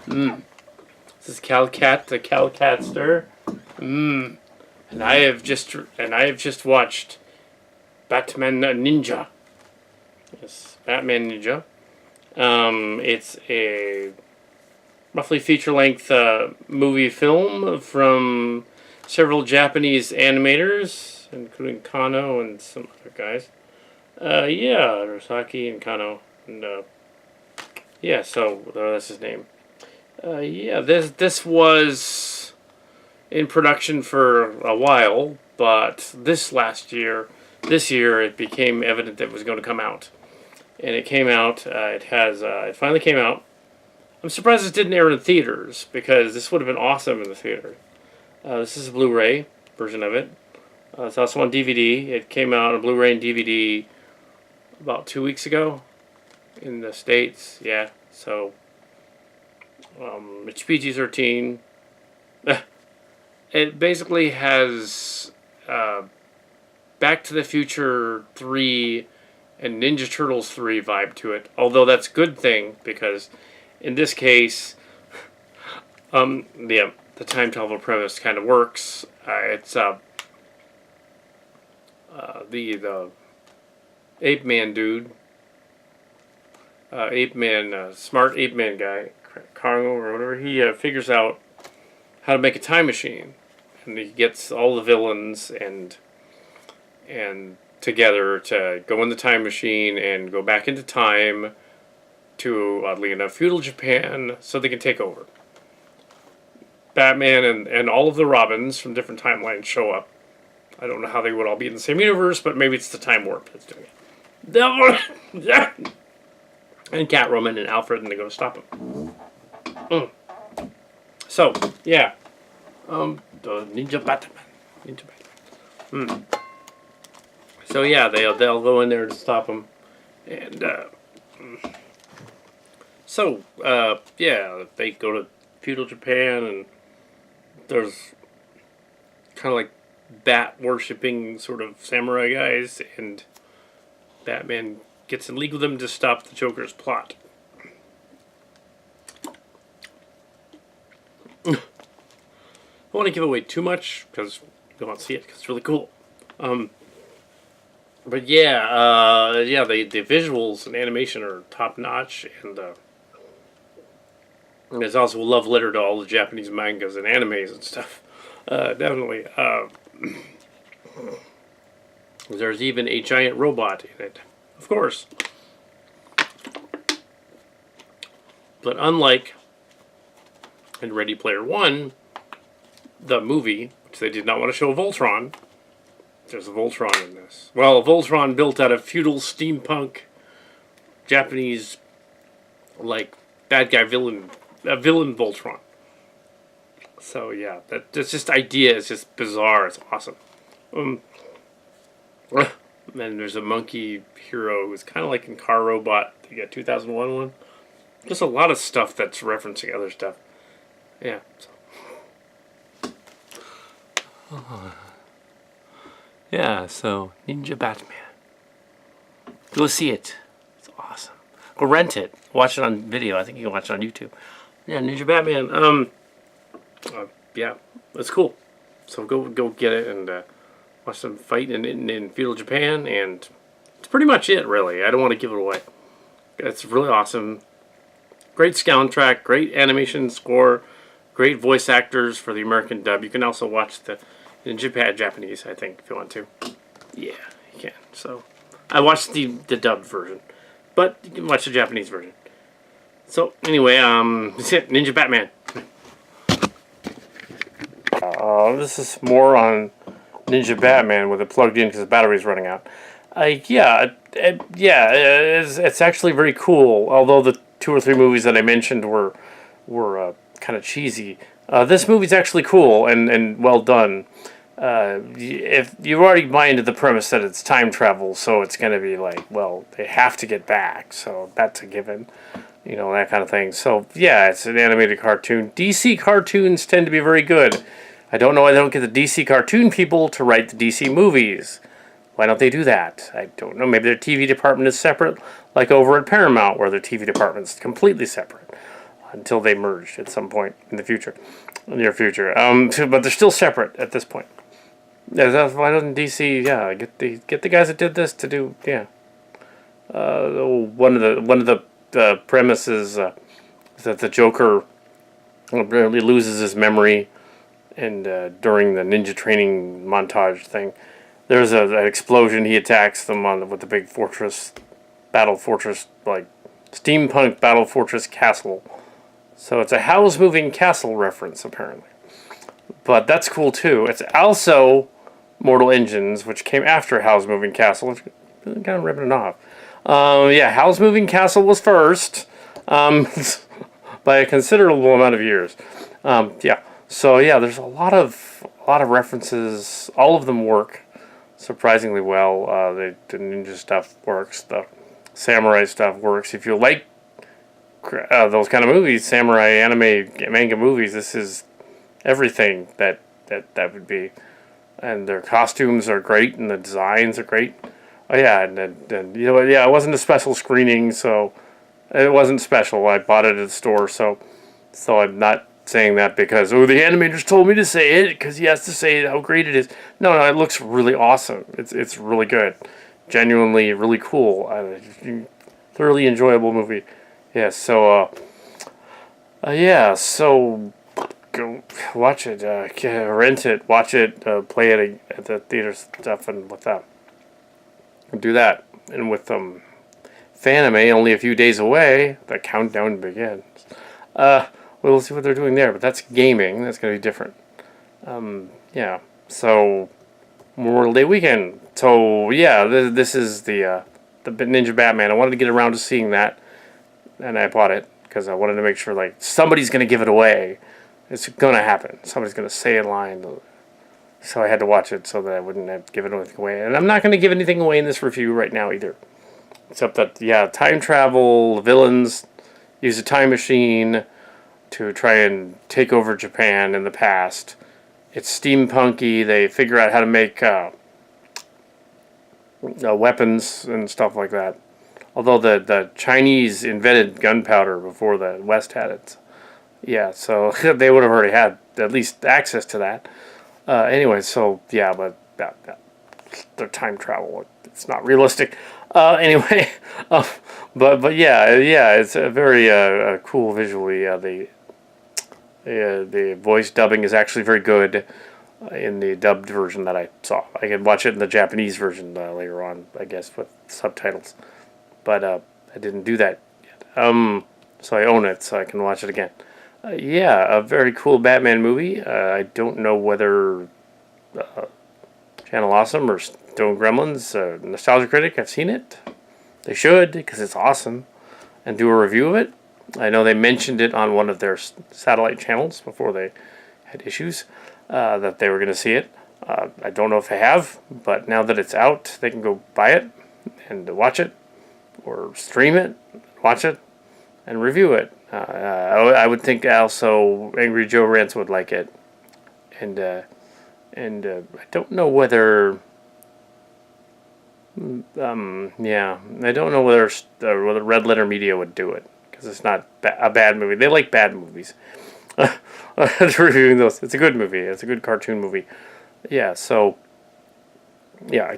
This is Kal Kat, the Kal Catster. And I have just watched Batman Ninja. Yes, Batman Ninja. It's a roughly feature-length movie film from several Japanese animators, including Kano and some other guys. Yeah, Rosaki and Kano, and yeah, so that's his name. Yeah, this was in production for a while, but this year, it became evident that it was going to come out, and it came out. It finally came out. I'm surprised it didn't air in theaters because this would have been awesome in the theater. This is a Blu-ray version of it. It's also on DVD. It came out on Blu-ray and DVD about 2 weeks ago in the States. Yeah, so it's PG-13. It basically has Back to the Future 3 and Ninja Turtles 3 vibe to it. Although that's a good thing because in this case, the time travel premise kind of works. It's the ape man dude, smart ape man guy, Cargo or whatever. He figures out how to make a time machine, and he gets all the villains and together to go in the time machine and go back into time to, oddly enough, feudal Japan so they can take over. Batman and all of the Robins from different timelines show up. I don't know how they would all be in the same universe, but maybe it's the time warp that's doing it. And Catwoman and Alfred, and they go to stop him. So, yeah. The Ninja Batman. So, yeah, they'll go in there to stop him. And, yeah, they go to feudal Japan, and there's kind of like bat-worshipping sort of samurai guys, and Batman gets in league with them to stop the Joker's plot. I don't want to give away too much, because you don't want to see it, because it's really cool. But yeah, the visuals and animation are top-notch, and there's also a love letter to all the Japanese mangas and animes and stuff. Definitely. There's even a giant robot in it. Of course. But unlike in Ready Player One, the movie, which they did not want to show Voltron, there's a Voltron in this. Well, a Voltron built out of feudal steampunk Japanese, like, bad guy villain Voltron. So yeah, that's just idea is just bizarre. It's awesome. And there's a monkey hero who's kind of like in Car Robot. You got 2001 one. Just a lot of stuff that's referencing other stuff. Yeah. So. Yeah. So Ninja Batman. Go see it. It's awesome. Go rent it. Watch it on video. I think you can watch it on YouTube. Yeah, Ninja Batman. Yeah, it's cool. So go get it and watch them fight in feudal Japan, and it's pretty much it, really. I don't want to give it away. It's really awesome. Great soundtrack, great animation score, great voice actors for the American dub. You can also watch the in Japanese, I think, if you want to. Yeah, you can. So I watched the dubbed version, but you can watch the Japanese version. So anyway, that's it. Ninja Batman. This is more on Ninja Batman with it plugged in because the battery's running out. It's actually very cool. Although the 2 or 3 movies that I mentioned were kind of cheesy, this movie's actually cool and well done. If you've already minded the premise that it's time travel, so it's going to be like, well, they have to get back, so that's a given. You know, that kind of thing. So, yeah, it's an animated cartoon. DC cartoons tend to be very good. I don't know why they don't get the DC cartoon people to write the DC movies. Why don't they do that? I don't know. Maybe their TV department is separate, like over at Paramount, where their TV department's completely separate. until they merged at some point in the future, near future. But they're still separate at this point. Yeah, why doesn't DC get the guys that did this to do one of the premises is that the Joker apparently loses his memory, and during the ninja training montage thing, there's an explosion. He attacks them with the big battle fortress, like steampunk battle fortress castle. So it's a house moving castle reference apparently, but that's cool too. It's also Mortal Engines, which came after House Moving Castle. Which kind of ripping it off. House Moving Castle was first, by a considerable amount of years. So there's a lot of references. All of them work surprisingly well. The ninja stuff works. The samurai stuff works. If you like those kind of movies, samurai anime manga movies, this is everything that would be. And their costumes are great, and the designs are great. Oh yeah, and it wasn't a special screening, so it wasn't special. I bought it at the store, so I'm not saying that because the animators told me to say it because he has to say how great it is. No, it looks really awesome. It's really good, genuinely really cool, thoroughly enjoyable movie. Yeah, so go watch it, rent it, watch it, play it at the theater stuff, and with that, do that. And with Fanime only a few days away, the countdown begins. We'll see what they're doing there, but that's gaming. That's going to be different. So Memorial Day weekend. So this is the Ninja Batman. I wanted to get around to seeing that, and I bought it because I wanted to make sure like somebody's going to give it away. It's going to happen. Somebody's going to say a line. So I had to watch it so that I wouldn't have given anything away. And I'm not going to give anything away in this review right now either. Except that, time travel, villains use a time machine to try and take over Japan in the past. It's steampunky. They figure out how to make weapons and stuff like that. Although the Chinese invented gunpowder before the West had it. Yeah, so they would have already had at least access to that. But their time travel, it's not realistic. It's a very cool visually. The voice dubbing is actually very good in the dubbed version that I saw. I can watch it in the Japanese version later on, I guess, with subtitles. But I didn't do that yet. So I own it, so I can watch it again. A very cool Batman movie. I don't know whether Channel Awesome or Stone Gremlins, Nostalgia Critic, have seen it. They should, because it's awesome, and do a review of it. I know they mentioned it on one of their satellite channels before they had issues, that they were going to see it. I don't know if they have, but now that it's out, they can go buy it and watch it, or stream it, watch it, and review it. I would think also Angry Joe Rants would like it, and I don't know whether I don't know whether Red Letter Media would do it because it's not a bad movie. They like bad movies. Reviewing those, it's a good movie. It's a good cartoon movie. I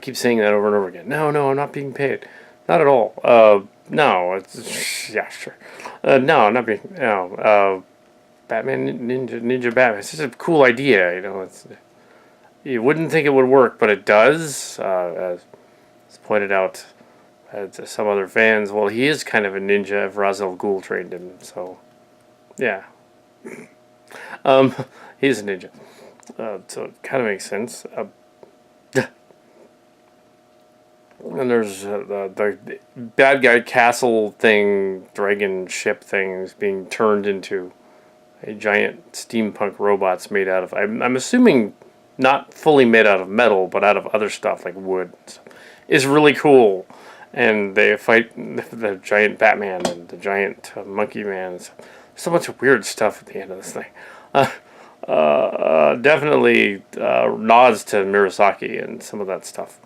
keep saying that over and over again. No, I'm not being paid. Not at all. No, it's sure. No, I'm not being. No, Batman Ninja Batman. It's just a cool idea, you wouldn't think it would work, but it does. As pointed out to some other fans, well, he is kind of a ninja if Ra's al Ghul trained him. So, yeah, he's a ninja. So it kind of makes sense. And there's the bad guy castle thing, dragon ship things being turned into a giant steampunk robots made out of, I'm assuming not fully made out of metal, but out of other stuff like wood. Is really cool. And they fight the giant Batman and the giant monkey man. There's so much weird stuff at the end of this thing. Definitely nods to Murasaki and some of that stuff.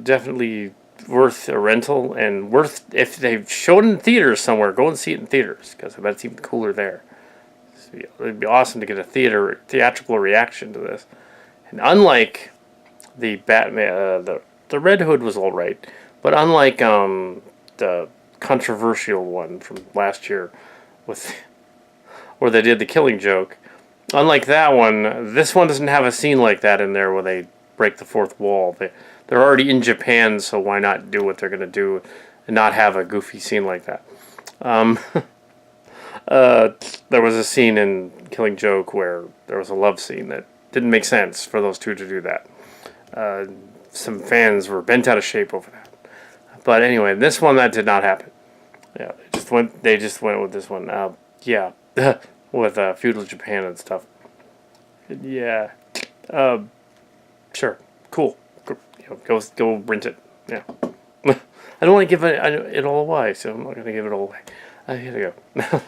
Definitely worth a rental and worth if they've shown it in theaters somewhere. Go and see it in theaters because I bet it's even cooler there. It'd be awesome to get a theatrical reaction to this. And unlike the Batman, the Red Hood was all right, but unlike the controversial one from last year with where they did the Killing Joke, unlike that one, this one doesn't have a scene like that in there where they break the fourth wall. They're already in Japan, so why not do what they're gonna do and not have a goofy scene like that? There was a scene in Killing Joke where there was a love scene that didn't make sense for those two to do that. Some fans were bent out of shape over that. But anyway, this one that did not happen. Yeah, they just went with this one. Yeah, with feudal Japan and stuff. Yeah, sure, cool. Go rent it. Yeah, I don't want to give it all away, so I'm not gonna give it all away. I gotta go.